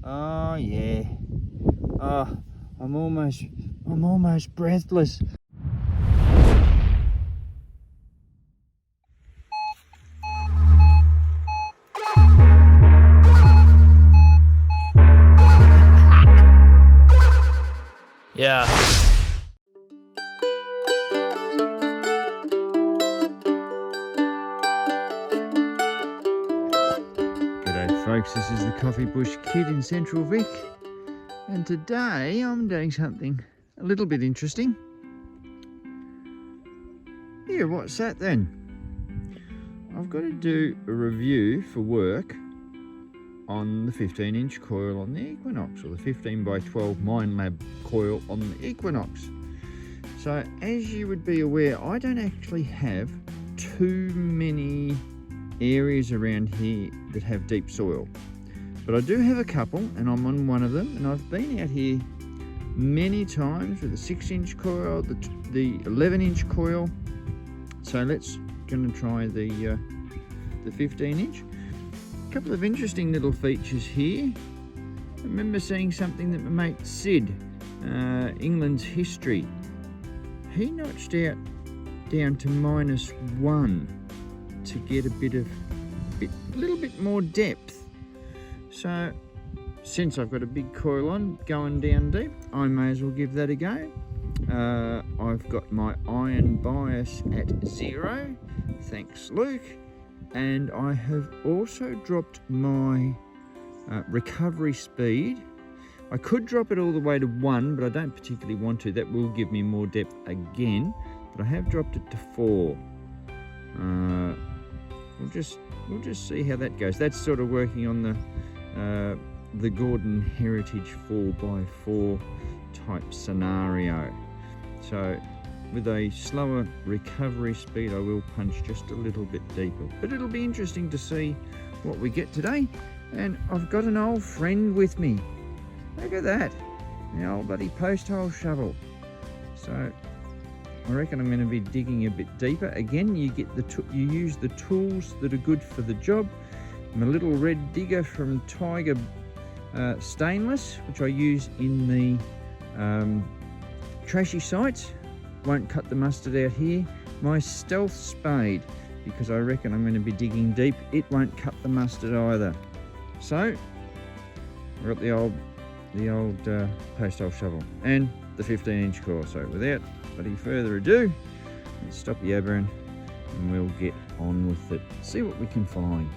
Oh yeah. Oh, I'm almost breathless. Yeah. G'day folks, this is the Coffee Bush Kid in Central Vic, and today I'm doing something a little bit interesting. Yeah, what's that then? I've got to do a review for work on the 15-inch coil on the Equinox, or the 15 by 12 Minelab coil on the Equinox. So as you would be aware, I don't actually have too many areas around here that have deep soil, but I do have a couple, and I'm on one of them, and I've been out here many times with the 6-inch coil, the 11-inch coil. So let's gonna try the 15-inch. A couple of interesting little features here. I remember seeing something that my mate Sid, England's history, he notched out down to -1 to get a little bit more depth. So since I've got a big coil on going down deep, I may as well give that a go. I've got my iron bias at 0, thanks Luke, and I have also dropped my recovery speed. I could drop it all the way to 1, but I don't particularly want to. That will give me more depth again, but I have dropped it to 4. We'll just see how that goes. That's sort of working on the Gordon Heritage 4x4 type scenario. So with a slower recovery speed, I will punch just a little bit deeper. But it'll be interesting to see what we get today. And I've got an old friend with me. Look at that, the old bloody post hole shovel. So I reckon I'm going to be digging a bit deeper. Again, you use the tools that are good for the job. My little red digger from Tiger Stainless, which I use in the trashy sites, won't cut the mustard out here. My stealth spade, because I reckon I'm going to be digging deep, it won't cut the mustard either. So I've got the old post hole shovel and the 15-inch coil. So without any further ado, let's stop yabbering and we'll get on with it. See what we can find.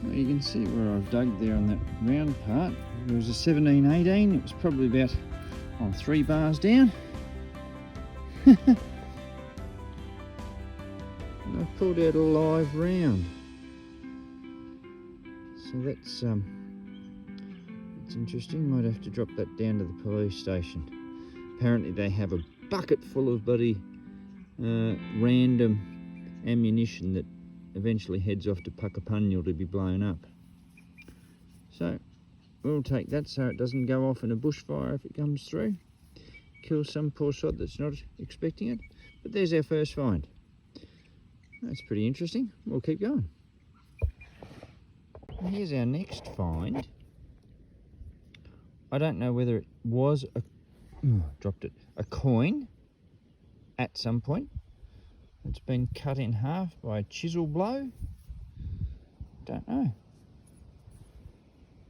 Well, you can see where I've dug there on that round part. It was a 17-18. It was probably about 3 bars down. And I've pulled out a live round. So that's interesting. Might have to drop that down to the police station. Apparently they have a bucket full of bloody random ammunition that eventually heads off to Puckapunyal to be blown up. So we'll take that so it doesn't go off in a bushfire if it comes through. Kill some poor sod that's not expecting it. But there's our first find. That's pretty interesting. We'll keep going. Here's our next find. I don't know whether it was a coin at some point. It's been cut in half by a chisel blow. Don't know.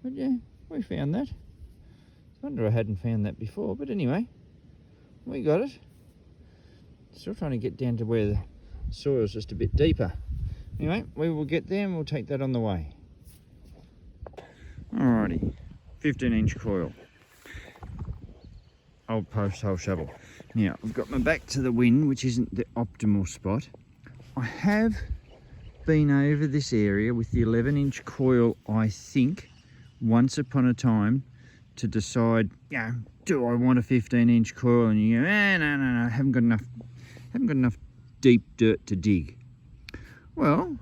But yeah, we found that. I wonder I hadn't found that before, but anyway, we got it. Still trying to get down to where the soil's just a bit deeper. Anyway, we will get there and we'll take that on the way. Alrighty, 15-inch coil. Old post hole shovel. Now, I've got my back to the wind, which isn't the optimal spot. I have been over this area with the 11-inch coil, I think, once upon a time to decide, do I want a 15-inch coil? And you go, no, I haven't got enough deep dirt to dig. Well,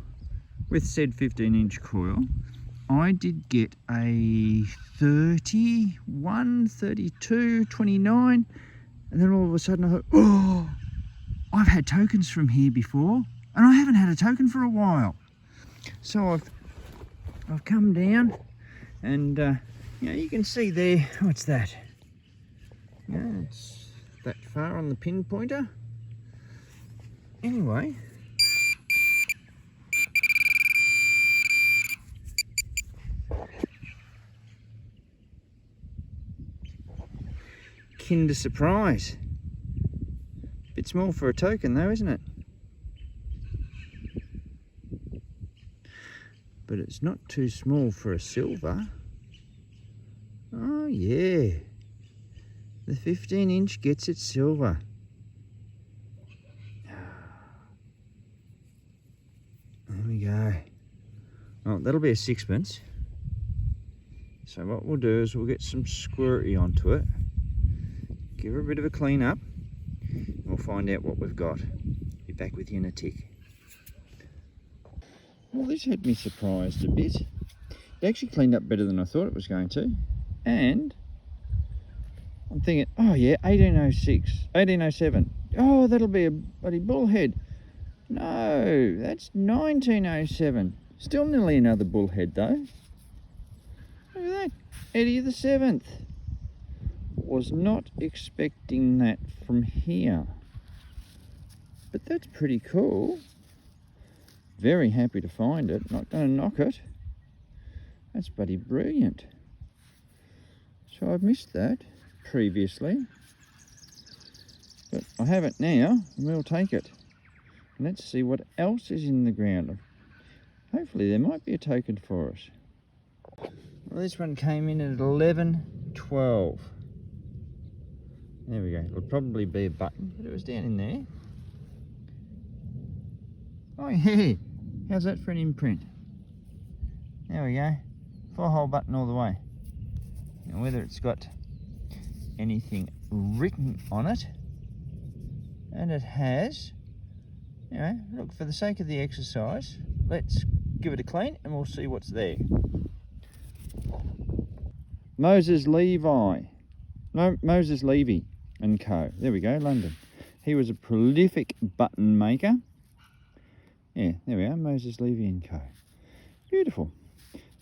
with said 15-inch coil, I did get a 31, 32, 29, and then all of a sudden I thought, oh, I've had tokens from here before, and I haven't had a token for a while. So I've come down and Now you can see there, what's that? Yeah, it's that far on the pinpointer. Anyway, Kinder Surprise. Bit small for a token though, isn't it? But it's not too small for a silver. Oh yeah, the 15-inch gets its silver. There we go. Oh, that'll be a sixpence. So what we'll do is we'll get some squirty onto it, give her a bit of a clean up, and we'll find out what we've got. Be back with you in a tick. Well, this had me surprised a bit. It actually cleaned up better than I thought it was going to. And I'm thinking, oh yeah, 1806, 1807. Oh, that'll be a bloody bullhead. No, that's 1907. Still nearly another bullhead though. Look at that, Eddie the 7th. Was not expecting that from here. But that's pretty cool. Very happy to find it, not going to knock it. That's bloody brilliant. So I've missed that previously, but I have it now and we'll take it. And let's see what else is in the ground. Hopefully there might be a token for us. Well, this one came in at 11.12. There we go. It'll probably be a button, but it was down in there. Oh yeah, how's that for an imprint? There we go, 4-hole button all the way. Now whether it's got anything written on it, and it has, you know, look, for the sake of the exercise, let's give it a clean and we'll see what's there. Moses Levy and Co. There we go, London. He was a prolific button maker. Yeah, there we are, Moses Levy and Co. Beautiful.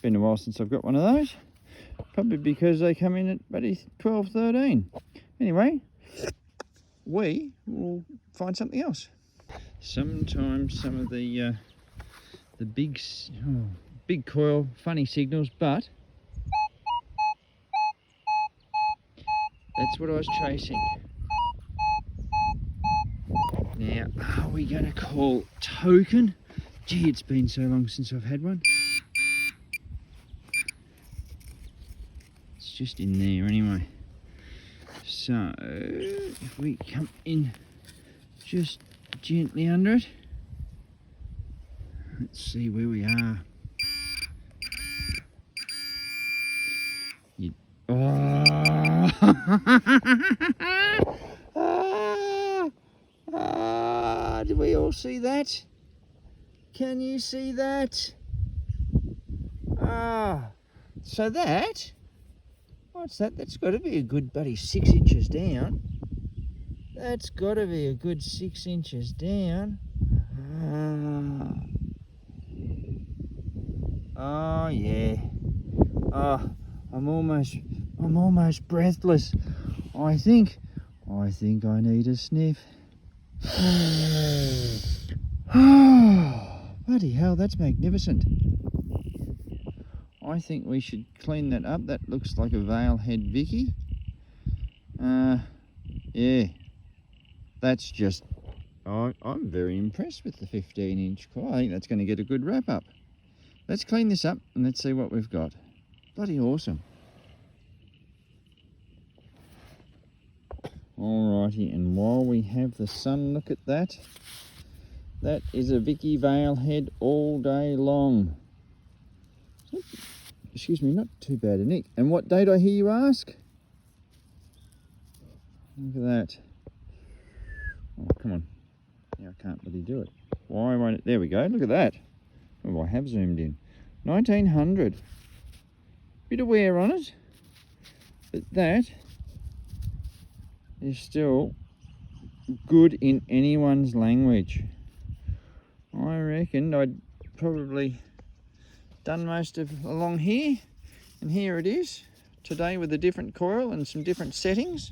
Been a while since I've got one of those. Probably because they come in at buddy 12, 13. Anyway, we will find something else. Sometimes some of the big coil, funny signals, but that's what I was chasing. Now, are we going to call token? Gee, it's been so long since I've had one. It's just in there anyway. So, if we come in just gently under it, let's see where we are. Did we all see that? Can you see that? So that, what's that? That's got to be a good buddy 6 inches down. That's got to be a good 6 inches down. Oh yeah. Oh, I'm almost breathless. I think I need a sniff. Bloody hell, that's magnificent. I think we should clean that up. That looks like a veil head Vicky. Yeah, that's just, I'm very impressed with the 15-inch coil. I think that's going to get a good wrap up. Let's clean this up and let's see what we've got. Bloody awesome. Alrighty, and while we have the sun look at that, that is a Vicky veil head all day long. Excuse me, not too bad a nick. And what date, I hear you ask? Look at that. Oh, come on. Yeah, I can't really do it. Why won't it? There we go, look at that. Oh, I have zoomed in. 1900. Bit of wear on it, but that is still good in anyone's language. I reckoned I'd probably done most of along here, and here it is. today with a different coil and some different settings,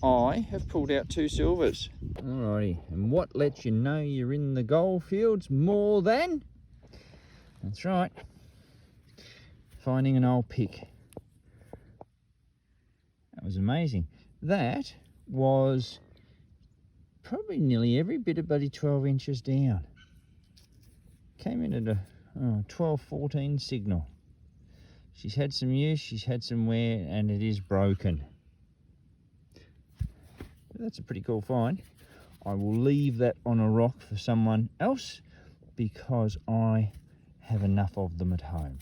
I have pulled out 2 silvers. Alrighty, and what lets you know you're in the Goldfields more than? That's right, finding an old pick. That was amazing. That was probably nearly every bit of bloody 12 inches down. Came in at a 12, 14 signal. She's had some use, she's had some wear, and it is broken. But that's a pretty cool find. I will leave that on a rock for someone else because I have enough of them at home.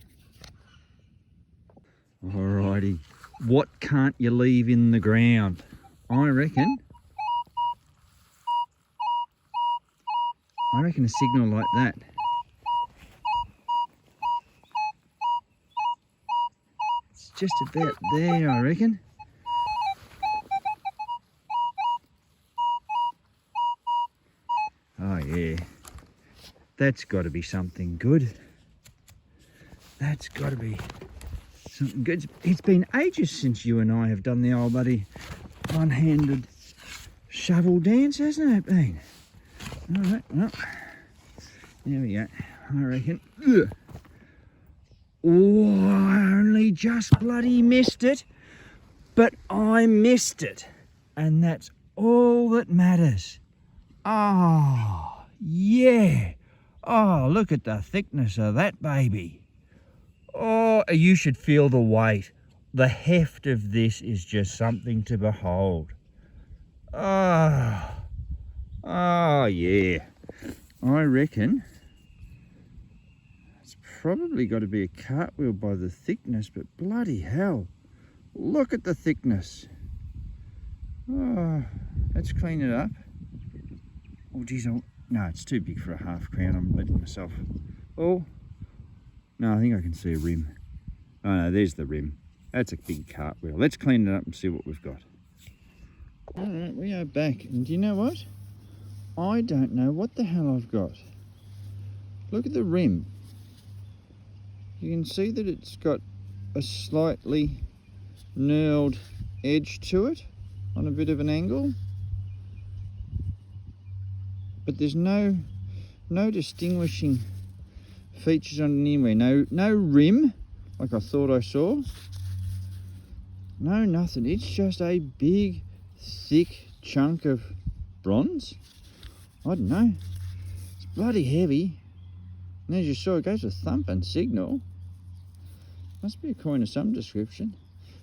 Alrighty, what can't you leave in the ground? I reckon a signal like that. It's just about there, I reckon. Oh yeah, that's got to be something good. That's got to be something good. It's been ages since you and I have done the old buddy one-handed shovel dance, hasn't it been? All right, well, there we go. I reckon. Ugh. Oh, I only just bloody missed it, but I missed it, and that's all that matters. Oh, yeah. Oh, look at the thickness of that baby. Oh, you should feel the weight. The heft of this is just something to behold. Oh, yeah. I reckon it's probably got to be a cartwheel by the thickness, but bloody hell, look at the thickness. Oh, let's clean it up. Oh, geez, no, it's too big for a half crown. I'm letting myself. Oh, no, I think I can see a rim. Oh, no, there's the rim. That's a big cartwheel. Let's clean it up and see what we've got. All right, we are back. And do you know what? I don't know what the hell I've got. Look at the rim. You can see that it's got a slightly knurled edge to it on a bit of an angle. But there's no distinguishing features on it anywhere. No rim, like I thought I saw. No, nothing. It's just a big, thick chunk of bronze. I don't know. It's bloody heavy. And as you saw, it goes a thumping signal. Must be a coin of some description.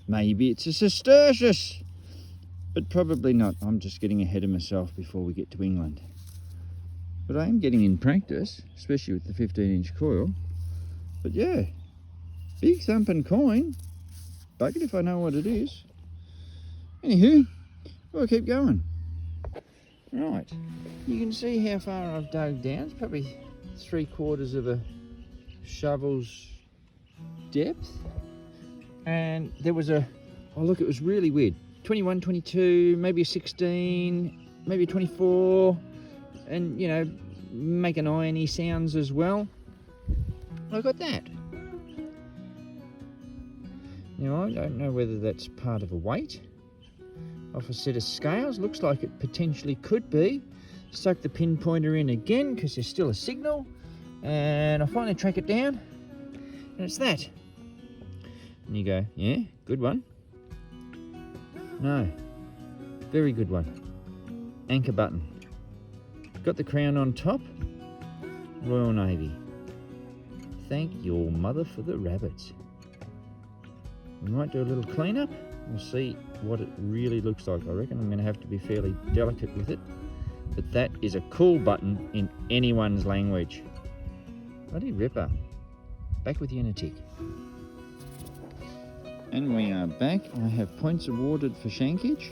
Maybe it's a sestertius, but probably not. I'm just getting ahead of myself before we get to England. But I am getting in practice, especially with the 15-inch coil. But yeah, big thumping coin. Buggered if I know what it is. Anywho, we'll keep going. Right, you can see how far I've dug down. It's probably 3/4 of a shovel's depth. And there was oh look, it was really weird. 21, 22, maybe a 16, maybe a 24. And, you know, making irony sounds as well. I got that. Now, I don't know whether that's part of a weight off a set of scales. Looks like it potentially could be. Stuck the pinpointer in again because there's still a signal. And I finally track it down. And it's that. And you go, yeah, good one. No, very good one. Anchor button. Got the crown on top. Royal Navy. Thank your mother for the rabbits. We might do a little cleanup. We'll see what it really looks like. I reckon I'm going to have to be fairly delicate with it. But that is a cool button in anyone's language. Bloody ripper. Back with you in a tick. And we are back. I have points awarded for shankage.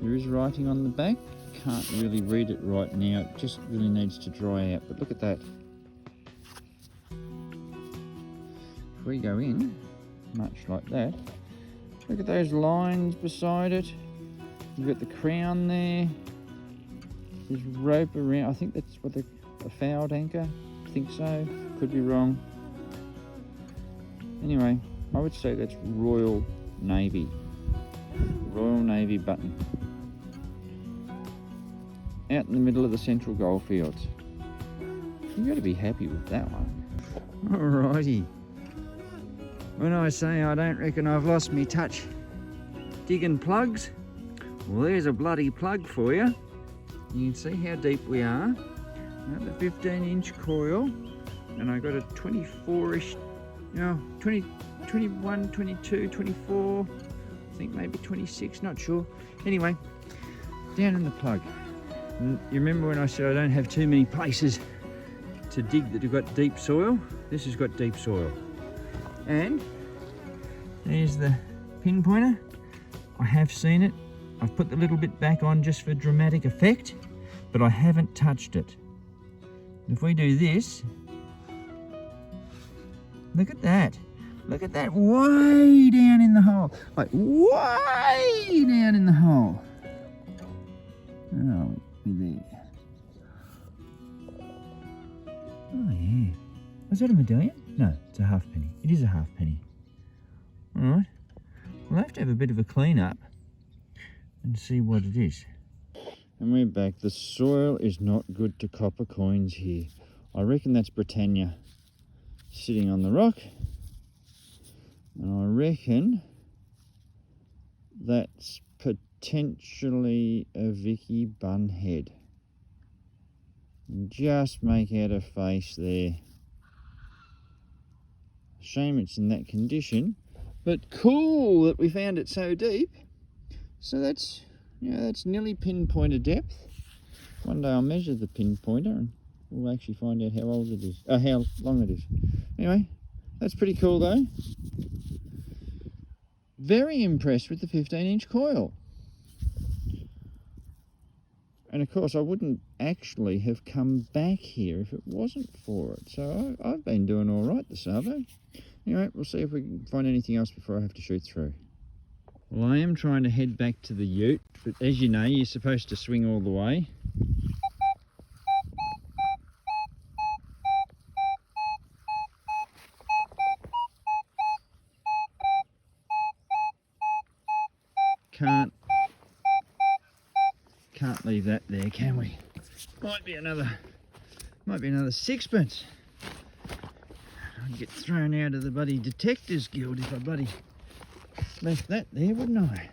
There is writing on the back. Can't really read it right now. It just really needs to dry out. But look at that. If we go in, much like that, look at those lines beside it. You've got the crown there. There's rope around. I think that's what a fouled anchor. I think so. Could be wrong. Anyway, I would say that's Royal Navy. Royal Navy button. Out in the middle of the central Goldfields. You've got to be happy with that one. Alrighty. When I say I don't reckon I've lost me touch digging plugs, well, there's a bloody plug for you. You can see how deep we are. Another 15-inch coil, and I got a 24-ish, 20, 21, 22, 24, I think maybe 26, not sure. Anyway, down in the plug. And you remember when I said I don't have too many places to dig that have got deep soil? This has got deep soil. And there's the pinpointer. I have seen it. I've put the little bit back on just for dramatic effect, but I haven't touched it. If we do this, look at that. Look at that, way down in the hole. Like, way down in the hole. Oh, there. Oh, yeah. Was that a medallion? No, it's a halfpenny. It is a halfpenny. All right. We'll have to have a bit of a clean up and see what it is. And we're back. The soil is not good to copper coins here. I reckon that's Britannia sitting on the rock. And I reckon that's potentially a Vicky Bunhead. And just make out a face there. Shame it's in that condition, but cool that we found it so deep. So that's, that's nearly pinpointer depth. One day I'll measure the pinpointer and we'll actually find out how old it is, how long it is. Anyway, that's pretty cool though. Very impressed with the 15-inch coil. And of course I wouldn't actually have come back here if it wasn't for it. So I've been doing all right this arvo. Anyway, we'll see if we can find anything else before I have to shoot through. Well, I am trying to head back to the ute, but as you know, you're supposed to swing all the way. Can't leave that there, can we? Might be another sixpence. I'd get thrown out of the bloody Detectors Guild if I bloody left that there, wouldn't I?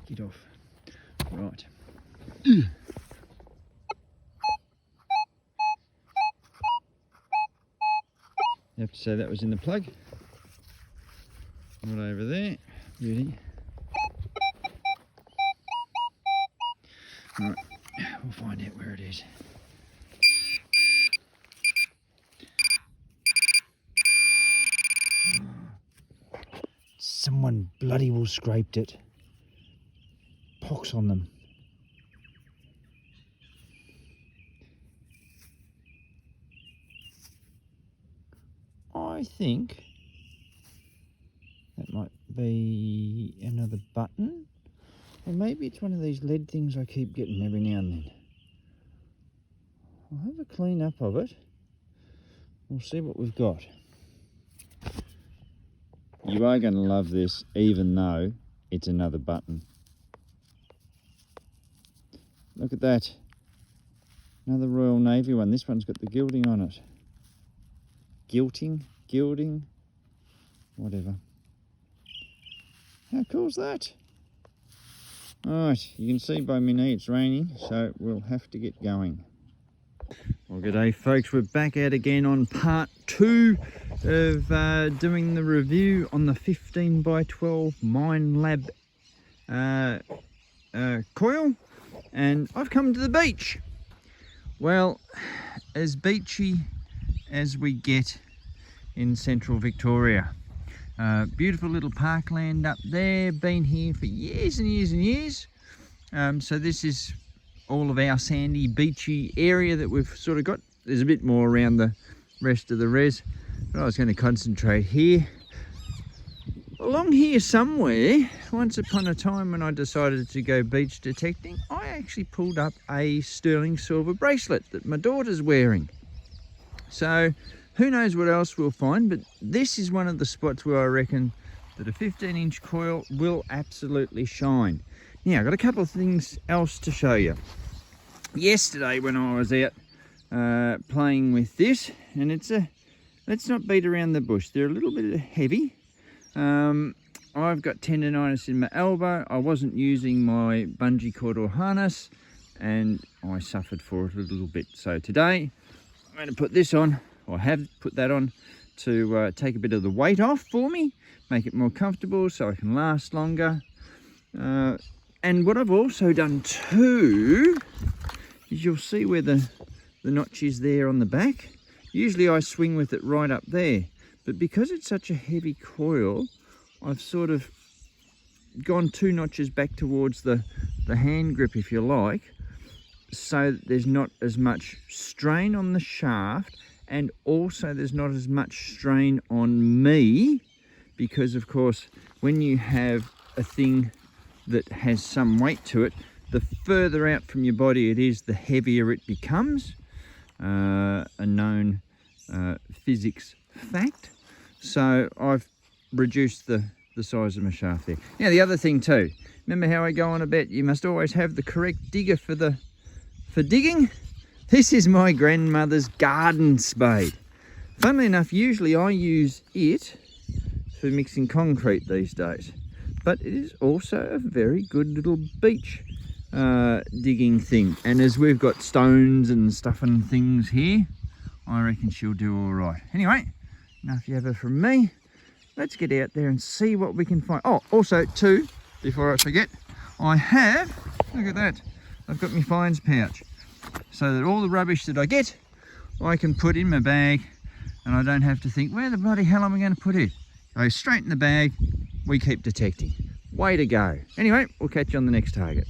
Get off. Right. You have to say that was in the plug. Right over there. Beauty. Right, we'll find out where it is. Someone bloody well scraped it. Pox on them. I think that might be another button, or maybe it's one of these lead things I keep getting every now and then. I'll have a clean up of it. We'll see what we've got. You are going to love this, even though it's another button. Look at that. Another Royal Navy one. This one's got the gilding on it. Gilding, whatever. How cool's that? Alright, you can see by my knee it's raining, so we'll have to get going. Well, g'day folks, we're back out again on part 2 of doing the review on the 15 by 12 Minelab coil, and I've come to the beach. Well, as beachy as we get in central Victoria. Beautiful little parkland up there, been here for years and years and years. So this is all of our sandy beachy area that we've sort of got. There's a bit more around the rest of the res, but I was going to concentrate here. Along here somewhere, once upon a time when I decided to go beach detecting, I actually pulled up a sterling silver bracelet that my daughter's wearing. So who knows what else we'll find, but this is one of the spots where I reckon that a 15-inch coil will absolutely shine. Now, I've got a couple of things else to show you. Yesterday when I was out playing with this, and let's not beat around the bush, they're a little bit heavy. I've got tendonitis in my elbow. I wasn't using my bungee cord or harness, and I suffered for it a little bit. So today I'm going to put this on, or have put that on, to take a bit of the weight off for me, make it more comfortable so I can last longer. And what I've also done too is, you'll see where the notch is there on the back. Usually I swing with it right up there, but because it's such a heavy coil, I've sort of gone 2 notches back towards the hand grip, if you like, so that there's not as much strain on the shaft, and also there's not as much strain on me, because of course when you have a thing that has some weight to it, the further out from your body it is, the heavier it becomes. A known physics fact. So I've reduced the size of my shaft there. Now the other thing too, remember how I go on about you must always have the correct digger for digging? This is my grandmother's garden spade. Funnily enough, usually I use it for mixing concrete these days, but it is also a very good little beach digging thing. And as we've got stones and stuff and things here, I reckon she'll do all right. Anyway, enough yabba from me. Let's get out there and see what we can find. Oh, also too, before I forget, I have, look at that, I've got my fines pouch, so that all the rubbish that I get, I can put in my bag, and I don't have to think, where the bloody hell am I going to put it? Go straight in the bag, we keep detecting. Way to go. Anyway, we'll catch you on the next target.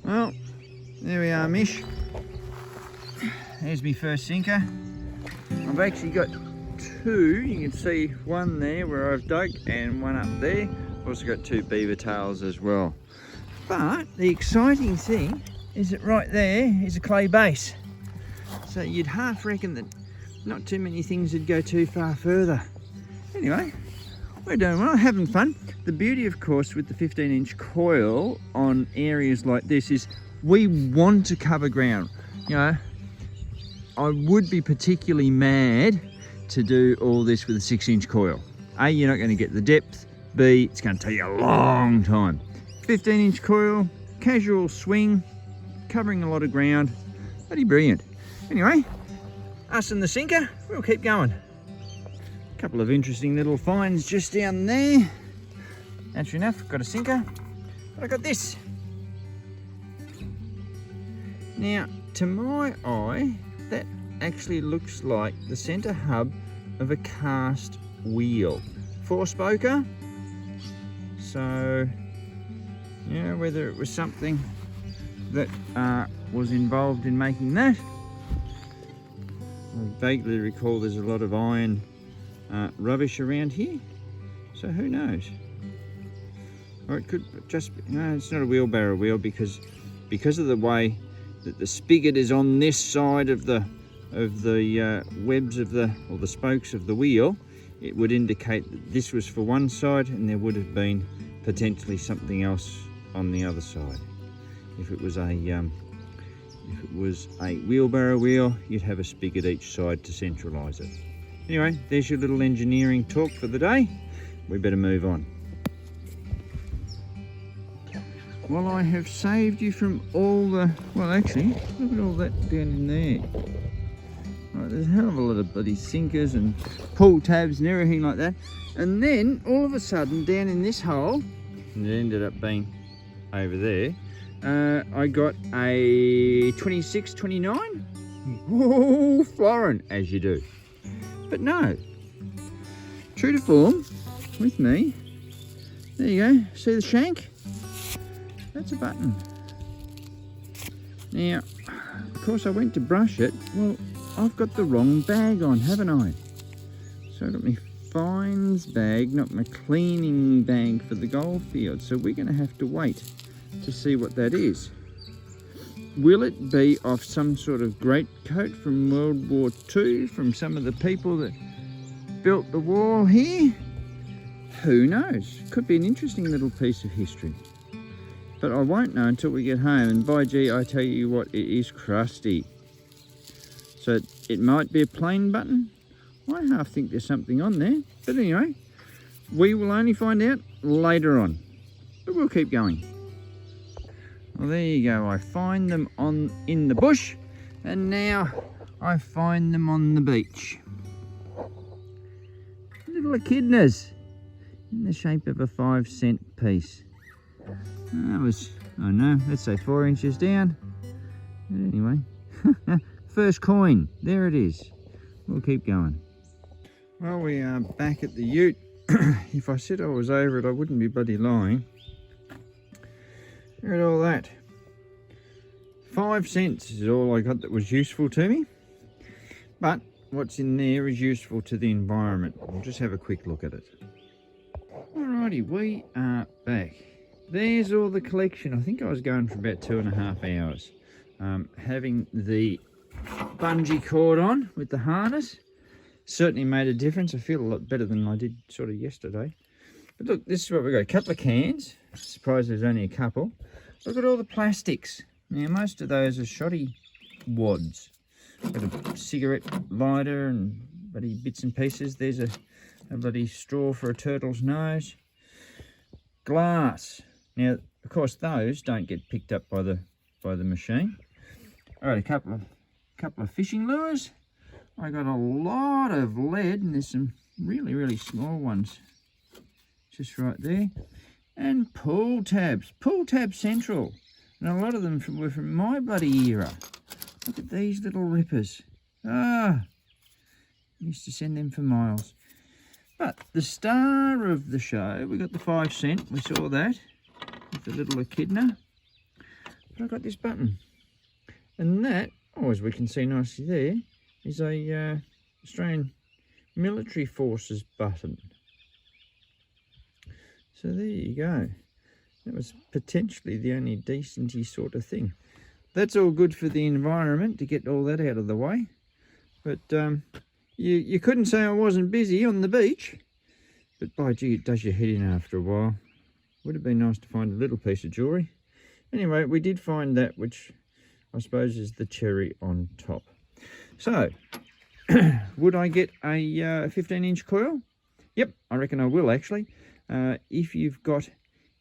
Well, there we are, Mish. There's my first sinker. I've actually got 2. You can see one there where I've dug, and one up there. I've also got 2 beaver tails as well. But the exciting thing is that right there is a clay base. So you'd half reckon that not too many things would go too far further. Anyway, we're doing well, having fun. The beauty, of course, with the 15-inch coil on areas like this is we want to cover ground. You know, I would be particularly mad to do all this with a 6-inch coil. A, you're not going to get the depth. B, it's going to take you a long time. 15-inch coil, casual swing, covering a lot of ground. Bloody brilliant. Anyway, us and the sinker, we'll keep going. A couple of interesting little finds just down there. Naturally enough, got a sinker, but I got this. Now, to my eye, that actually looks like the centre hub of a cast wheel. 4-spoker. So, yeah, whether it was something that was involved in making that. I vaguely recall there's a lot of iron rubbish around here, so who knows? Or it could just be, no, it's not a wheelbarrow wheel, because of the way that the spigot is on this side of the webs of the spokes of the wheel. It would indicate that this was for one side, and there would have been potentially something else on the other side. If it was a wheelbarrow wheel, you'd have a spigot each side to centralise it. Anyway, there's your little engineering talk for the day. We better move on. Well, I have saved you from all the... Well, actually, look at all that down in there. Right, there's a hell of a lot of bloody sinkers and pull tabs and everything like that. And then all of a sudden down in this hole, and it ended up being over there, I got a 26, 29. Oh, florin, as you do. But no, true to form with me. There you go, see the shank? That's a button. Now, of course I went to brush it. Well, I've got the wrong bag on, haven't I? So I've got my fines bag, not my cleaning bag for the Goldfields. So we're gonna have to wait to see what that is. Will it be off some sort of greatcoat from World War II, from some of the people that built the wall here? Who knows? Could be an interesting little piece of history. But I won't know until we get home, and by gee, I tell you what, it is crusty. So it might be a plain button. I half think there's something on there. But anyway, we will only find out later on. But we'll keep going. Well, there you go. I find them in the bush, and now I find them on the beach. Little echidnas in the shape of a 5-cent piece. That was, I don't know, let's say 4 inches down. But anyway, first coin, there it is. We'll keep going. Well, we are back at the ute. If I said I was over it, I wouldn't be bloody lying. Look at all that. 5 cents is all I got that was useful to me. But what's in there is useful to the environment. We'll just have a quick look at it. Alrighty, we are back. There's all the collection. I think I was going for about 2.5 hours. Having the bungee cord on with the harness certainly made a difference. I feel a lot better than I did sort of yesterday. But look, this is what we got. A couple of cans. Surprised there's only a couple. Look at all the plastics. Now, most of those are shoddy wads. Got a cigarette lighter and bloody bits and pieces. There's a bloody straw for a turtle's nose. Glass. Now, of course, those don't get picked up by the machine. All right, a couple of fishing lures. I got a lot of lead, and there's some really, really small ones just right there. And pull tabs, pull tab central. And a lot of them were from my bloody era. Look at these little rippers. Ah, used to send them for miles. But the star of the show, we got the 5 cent, we saw that, with the little echidna. But I got this button. And that, oh, as we can see nicely there, is a Australian Military Forces button. So there you go. That was potentially the only decenty sort of thing. That's all good for the environment to get all that out of the way. But you couldn't say I wasn't busy on the beach. But by gee, it does your head in after a while. Would have been nice to find a little piece of jewellery. Anyway, we did find that, which I suppose is the cherry on top. So, would I get a 15-inch coil? Yep, I reckon I will actually. If you've got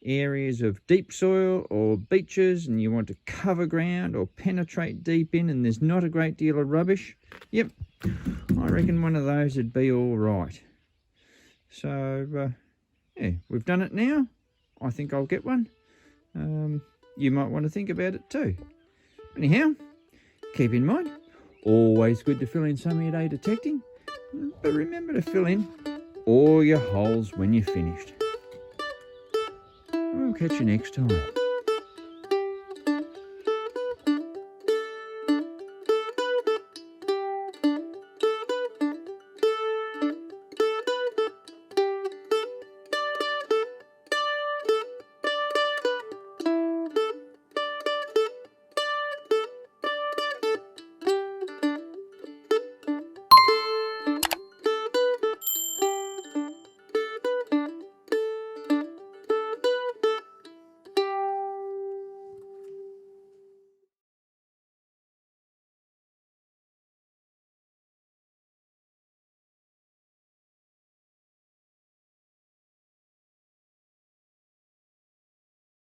areas of deep soil or beaches and you want to cover ground or penetrate deep in and there's not a great deal of rubbish, yep, I reckon one of those would be all right. So, yeah, we've done it now. I think I'll get one. You might want to think about it too. Anyhow, keep in mind, always good to fill in some of your day detecting, but remember to fill in all your holes when you're finished. We'll catch you next time.